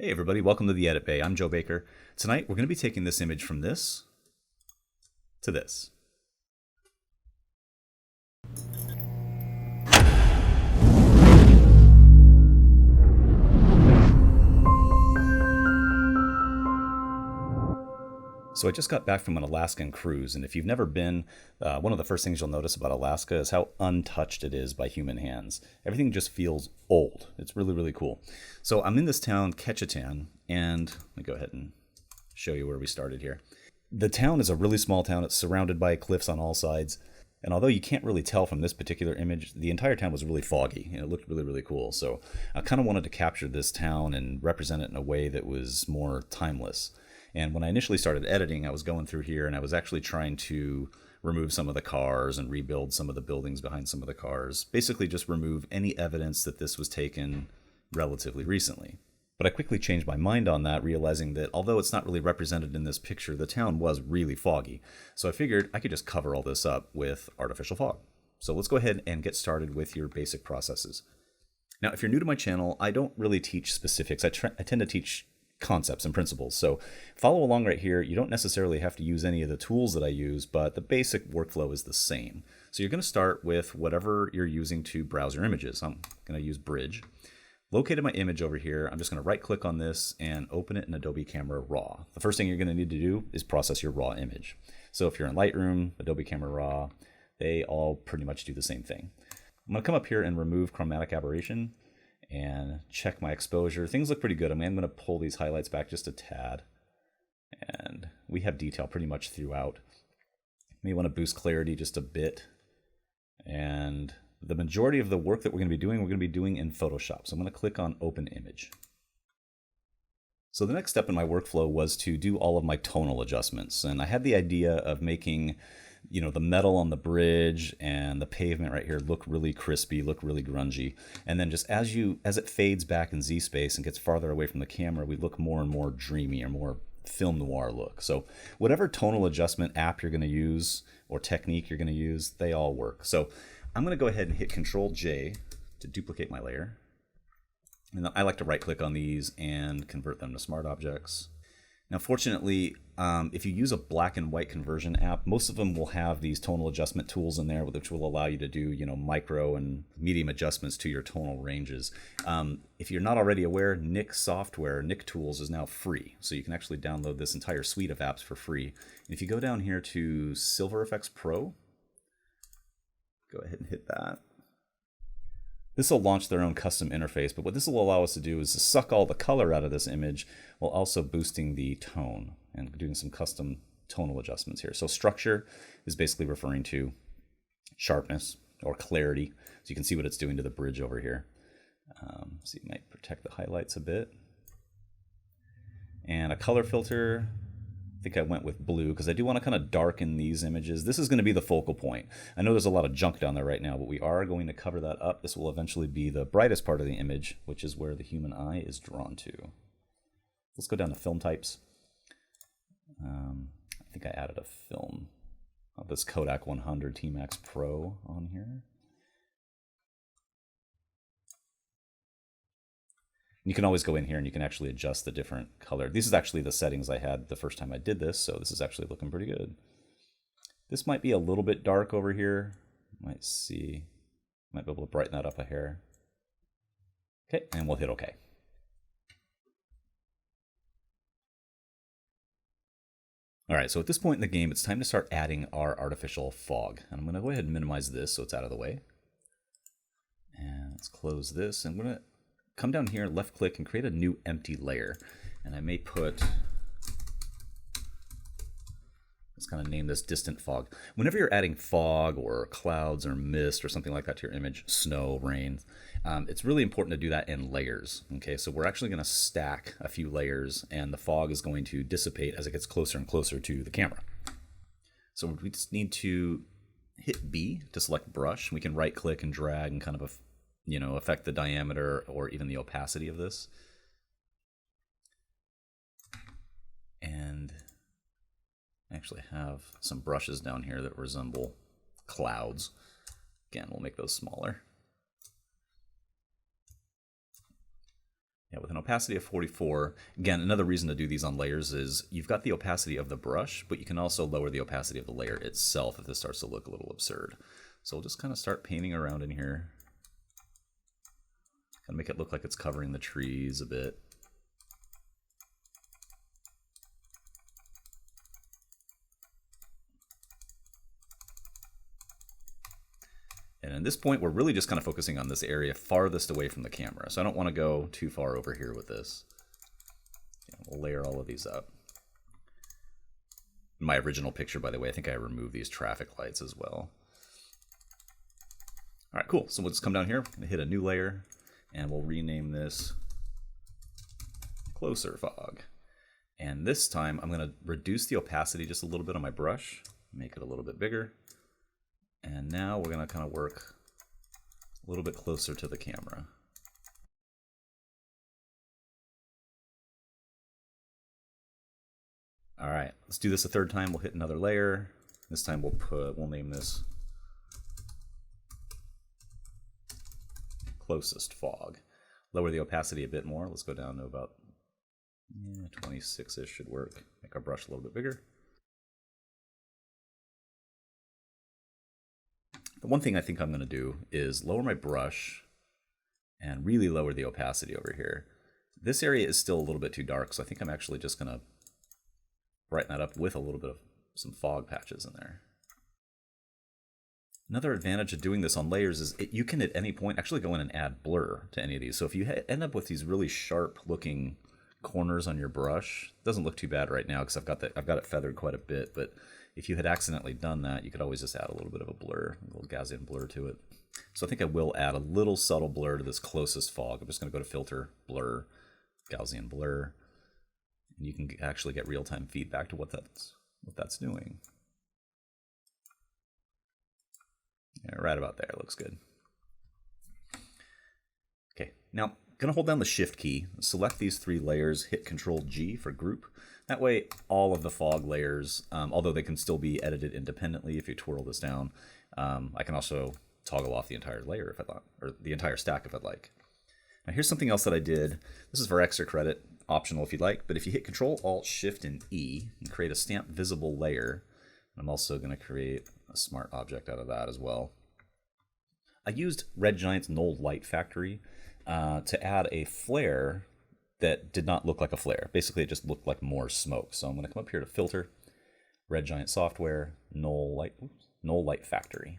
Hey everybody, welcome to the Edit Bay. I'm Joe Baker. Tonight we're going to be taking this image from this to this. So I just got back from an Alaskan cruise, and if you've never been, one of the first things you'll notice about Alaska is how untouched it is by human hands. Everything just feels old. It's really, really cool. So I'm in this town, Ketchikan, and let me go ahead and show you where we started here. The town is a really small town. It's surrounded by cliffs on all sides. And although you can't really tell from this particular image, the entire town was really foggy, and it looked really, really cool. So I kind of wanted to capture this town and represent it in a way that was more timeless. And when I initially started editing, I was going through here and I was actually trying to remove some of the cars and rebuild some of the buildings behind some of the cars. Basically just remove any evidence that this was taken relatively recently. But I quickly changed my mind on that, realizing that although it's not really represented in this picture, the town was really foggy. So I figured I could just cover all this up with artificial fog. So let's go ahead and get started with your basic processes. Now, if you're new to my channel, I don't really teach specifics. I tend to teach concepts and principles. So follow along right here. You don't necessarily have to use any of the tools that I use, but the basic workflow is the same. So you're going to start with whatever you're using to browse your images. I'm going to use Bridge. Located my image over here. I'm just going to right click on this and open it in Adobe Camera Raw. The first thing you're going to need to do is process your raw image. So if you're in Lightroom, Adobe Camera Raw, they all pretty much do the same thing. I'm going to come up here and remove chromatic aberration and check my exposure. Things look pretty good. I'm going to pull these highlights back just a tad. And we have detail pretty much throughout. May want to boost clarity just a bit. And the majority of the work that we're going to be doing in Photoshop. So I'm going to click on Open Image. So the next step in my workflow was to do all of my tonal adjustments. And I had the idea of making the metal on the bridge and the pavement right here look really crispy, look really grungy. And then just as it fades back in Z space and gets farther away from the camera, we look more and more dreamy or more film noir look. So whatever tonal adjustment app you're going to use or technique you're going to use, they all work. So I'm going to go ahead and hit Control J to duplicate my layer. And I like to right click on these and convert them to smart objects. Now, fortunately, if you use a black and white conversion app, most of them will have these tonal adjustment tools in there, which will allow you to do, micro and medium adjustments to your tonal ranges. If you're not already aware, Nik software, Nik Tools, is now free. So you can actually download this entire suite of apps for free. And if you go down here to Silver Effects Pro, go ahead and hit that. This will launch their own custom interface, but what this will allow us to do is to suck all the color out of this image while also boosting the tone and doing some custom tonal adjustments here. So structure is basically referring to sharpness or clarity. So you can see what it's doing to the bridge over here. So you might protect the highlights a bit. And a color filter, I think I went with blue because I do want to kind of darken these images. This is going to be the focal point. I know there's a lot of junk down there right now, but we are going to cover that up. This will eventually be the brightest part of the image, which is where the human eye is drawn to. Let's go down to film types. I think I added a film of this Kodak 100 T-Max Pro on here. You can always go in here and you can actually adjust the different color. This is actually the settings I had the first time I did this, so this is actually looking pretty good. This might be a little bit dark over here. Might be able to brighten that up a hair. Okay, and we'll hit OK. All right, so at this point in the game, it's time to start adding our artificial fog. And I'm going to go ahead and minimize this so it's out of the way. And let's close this. And we're going to come down here, left click, and create a new empty layer. And I may let's kind of name this distant fog. Whenever you're adding fog or clouds or mist or something like that to your image, snow, rain, it's really important to do that in layers. Okay, so we're actually going to stack a few layers and the fog is going to dissipate as it gets closer and closer to the camera. So we just need to hit B to select brush. We can right click and drag and kind of affect the diameter or even the opacity of this. And I actually have some brushes down here that resemble clouds. Again, we'll make those smaller. Yeah, with an opacity of 44. Again, another reason to do these on layers is you've got the opacity of the brush, but you can also lower the opacity of the layer itself if this starts to look a little absurd. So we'll just kind of start painting around in here. Kind of make it look like it's covering the trees a bit. And at this point, we're really just kind of focusing on this area farthest away from the camera. So I don't want to go too far over here with this. We'll layer all of these up. In my original picture, by the way, I think I removed these traffic lights as well. All right, cool. So we'll just come down here and hit a new layer, and we'll rename this Closer Fog. And this time, I'm going to reduce the opacity just a little bit on my brush, make it a little bit bigger. And now we're going to kind of work a little bit closer to the camera. All right, let's do this a third time. We'll hit another layer. This time we'll name this Closest Fog. Lower the opacity a bit more. Let's go down to about 26-ish should work. Make our brush a little bit bigger. The one thing I think I'm going to do is lower my brush and really lower the opacity over here. This area is still a little bit too dark, so I think I'm actually just going to brighten that up with a little bit of some fog patches in there. Another advantage of doing this on layers is you can at any point actually go in and add blur to any of these. So if you end up with these really sharp looking corners on your brush, it doesn't look too bad right now because I've got it feathered quite a bit, but if you had accidentally done that, you could always just add a little bit of a blur, a little Gaussian blur to it. So I think I will add a little subtle blur to this Closest Fog. I'm just going to go to Filter, Blur, Gaussian Blur, and you can actually get real-time feedback to what that's doing. Yeah, right about there, looks good. Okay, now I'm going to hold down the Shift key, select these three layers, hit Control-G for group. That way, all of the fog layers, although they can still be edited independently if you twirl this down, I can also toggle off the entire layer if I'd like, or the entire stack if I'd like. Now here's something else that I did. This is for extra credit, optional if you'd like, but if you hit Control, Alt, Shift, and E, and create a stamp visible layer, I'm also going to create a smart object out of that as well. I used Red Giant's Null Light Factory to add a flare that did not look like a flare. Basically, it just looked like more smoke. So I'm going to come up here to Filter, Red Giant Software, Null Light Factory.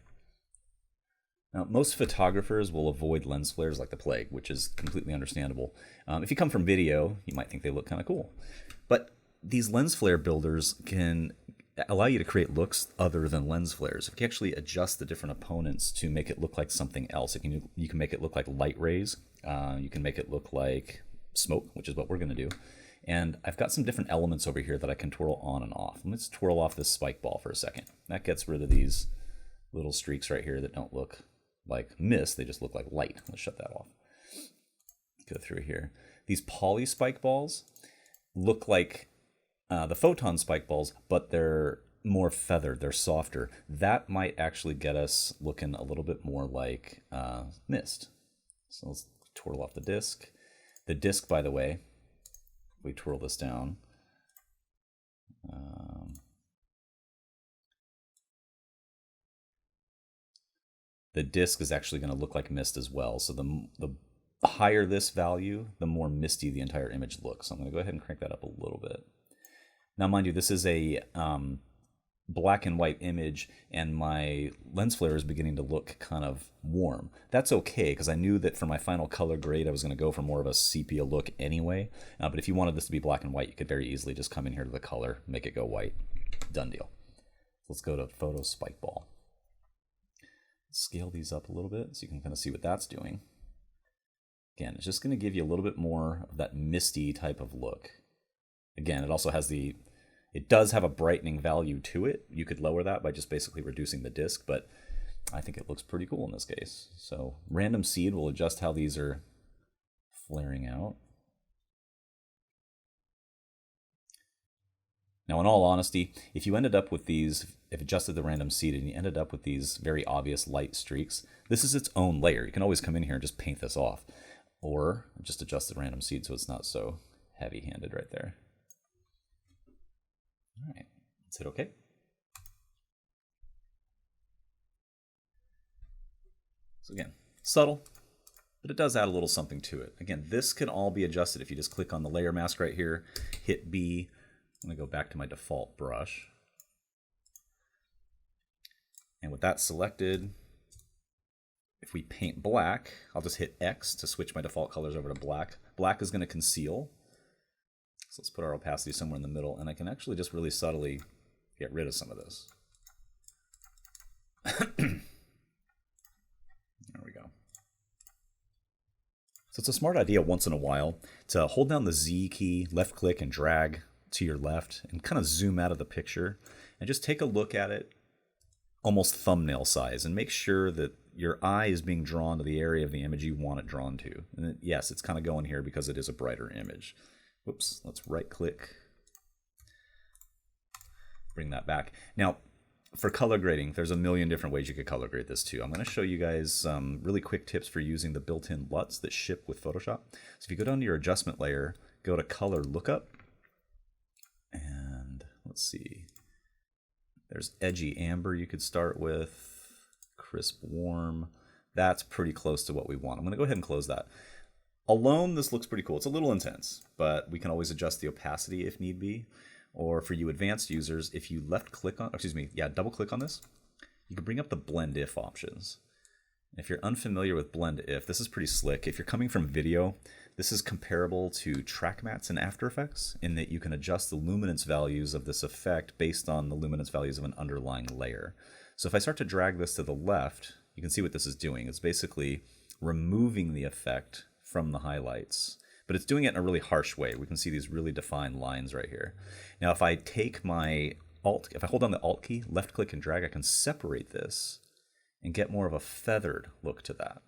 Now, most photographers will avoid lens flares like the plague, which is completely understandable. If you come from video, you might think they look kind of cool. But these lens flare builders can allow you to create looks other than lens flares. If you actually adjust the different opponents to make it look like something else, you can make it look like light rays. You can make it look like smoke, which is what we're going to do. And I've got some different elements over here that I can twirl on and off. Let's twirl off this spike ball for a second. That gets rid of these little streaks right here that don't look like mist, they just look like light. Let's shut that off. Go through here. These poly spike balls look like the photon spike balls, but they're more feathered, they're softer. That might actually get us looking a little bit more like mist. So let's twirl off the disc. The disc, by the way, we twirl this down. The disc is actually going to look like mist as well. So the higher this value, the more misty the entire image looks. So I'm going to go ahead and crank that up a little bit. Now, mind you, this is a black and white image, and my lens flare is beginning to look kind of warm. That's okay, because I knew that for my final color grade, I was going to go for more of a sepia look anyway. But if you wanted this to be black and white, you could very easily just come in here to the color, make it go white. Done deal. Let's go to Photo Spike Ball. Scale these up a little bit so you can kind of see what that's doing. Again, it's just going to give you a little bit more of that misty type of look. Again, it also has it does have a brightening value to it. You could lower that by just basically reducing the disc, but I think it looks pretty cool in this case. So random seed will adjust how these are flaring out. Now, in all honesty, if you ended up with these, if adjusted the random seed and you ended up with these very obvious light streaks, this is its own layer. You can always come in here and just paint this off. Or just adjust the random seed so it's not so heavy-handed right there. All right, let's hit OK. So again, subtle, but it does add a little something to it. Again, this can all be adjusted if you just click on the layer mask right here, hit B. I'm going to go back to my default brush. And with that selected, if we paint black, I'll just hit X to switch my default colors over to black. Black is going to conceal. So let's put our opacity somewhere in the middle, and I can actually just really subtly get rid of some of this. There we go. So it's a smart idea once in a while to hold down the Z key, left click, and drag to your left and kind of zoom out of the picture and just take a look at it almost thumbnail size and make sure that your eye is being drawn to the area of the image you want it drawn to. And yes, it's kind of going here because it is a brighter image. Whoops, let's right click, bring that back. Now, for color grading, there's a million different ways you could color grade this too. I'm going to show you guys some really quick tips for using the built-in LUTs that ship with Photoshop. So if you go down to your adjustment layer, go to color lookup, and let's see. There's edgy amber you could start with, crisp warm. That's pretty close to what we want. I'm going to go ahead and close that. Alone, this looks pretty cool. It's a little intense, but we can always adjust the opacity if need be. Or for you advanced users, if you double click on this, you can bring up the blend if options. If you're unfamiliar with blend if, this is pretty slick. If you're coming from video, this is comparable to track mats in After Effects in that you can adjust the luminance values of this effect based on the luminance values of an underlying layer. So if I start to drag this to the left, you can see what this is doing. It's basically removing the effect from the highlights, but it's doing it in a really harsh way. We can see these really defined lines right here. Now, if I take my if I hold down the Alt key, left click and drag, I can separate this and get more of a feathered look to that.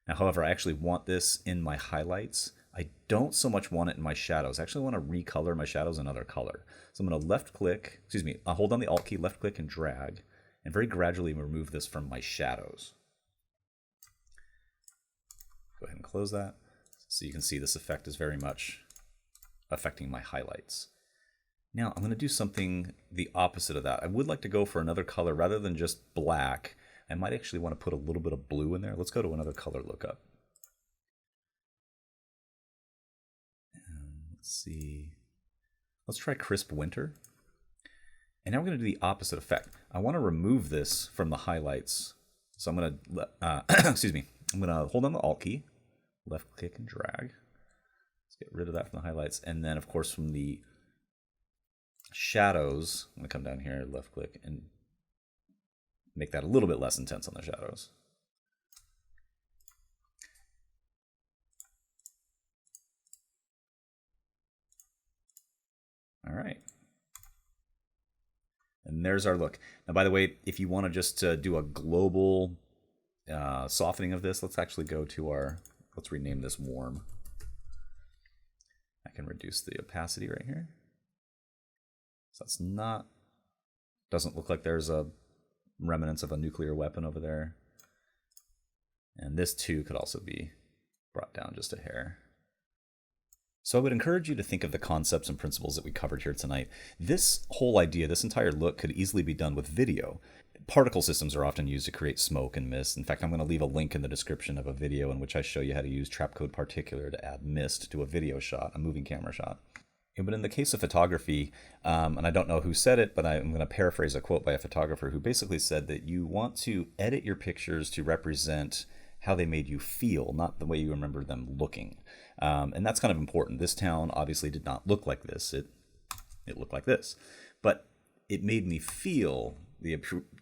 Now, however, I actually want this in my highlights. I don't so much want it in my shadows. I actually want to recolor my shadows another color. So I'm going to I'll hold down the Alt key, left click and drag, and very gradually remove this from my shadows. Go ahead and close that. So you can see this effect is very much affecting my highlights. Now I'm going to do something the opposite of that. I would like to go for another color rather than just black. I might actually want to put a little bit of blue in there. Let's go to another color lookup. Let's see. Let's try Crisp Winter. And now we're going to do the opposite effect. I want to remove this from the highlights. So I'm going to, I'm going to hold on the Alt key, left click and drag. Let's get rid of that from the highlights. And then, of course, from the shadows, I'm going to come down here, left click, and make that a little bit less intense on the shadows. All right. And there's our look. Now, by the way, if you want to just do a global softening of this, let's actually go to let's rename this warm. I can reduce the opacity right here. So doesn't look like there's a remnants of a nuclear weapon over there. And this too could also be brought down just a hair. So I would encourage you to think of the concepts and principles that we covered here tonight. This whole idea, this entire look could easily be done with video. Particle systems are often used to create smoke and mist. In fact, I'm going to leave a link in the description of a video in which I show you how to use Trapcode Particular to add mist to a video shot, a moving camera shot. But in the case of photography, and I don't know who said it, but I'm going to paraphrase a quote by a photographer who basically said that you want to edit your pictures to represent how they made you feel, not the way you remember them looking. And that's kind of important. This town obviously did not look like this. It looked like this. But it made me feel the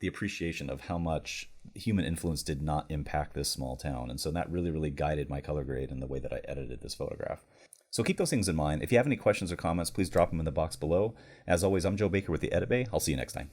appreciation of how much human influence did not impact this small town. And so that really, really guided my color grade and the way that I edited this photograph. So keep those things in mind. If you have any questions or comments, please drop them in the box below. As always, I'm Joe Baker with the Edit Bay. I'll see you next time.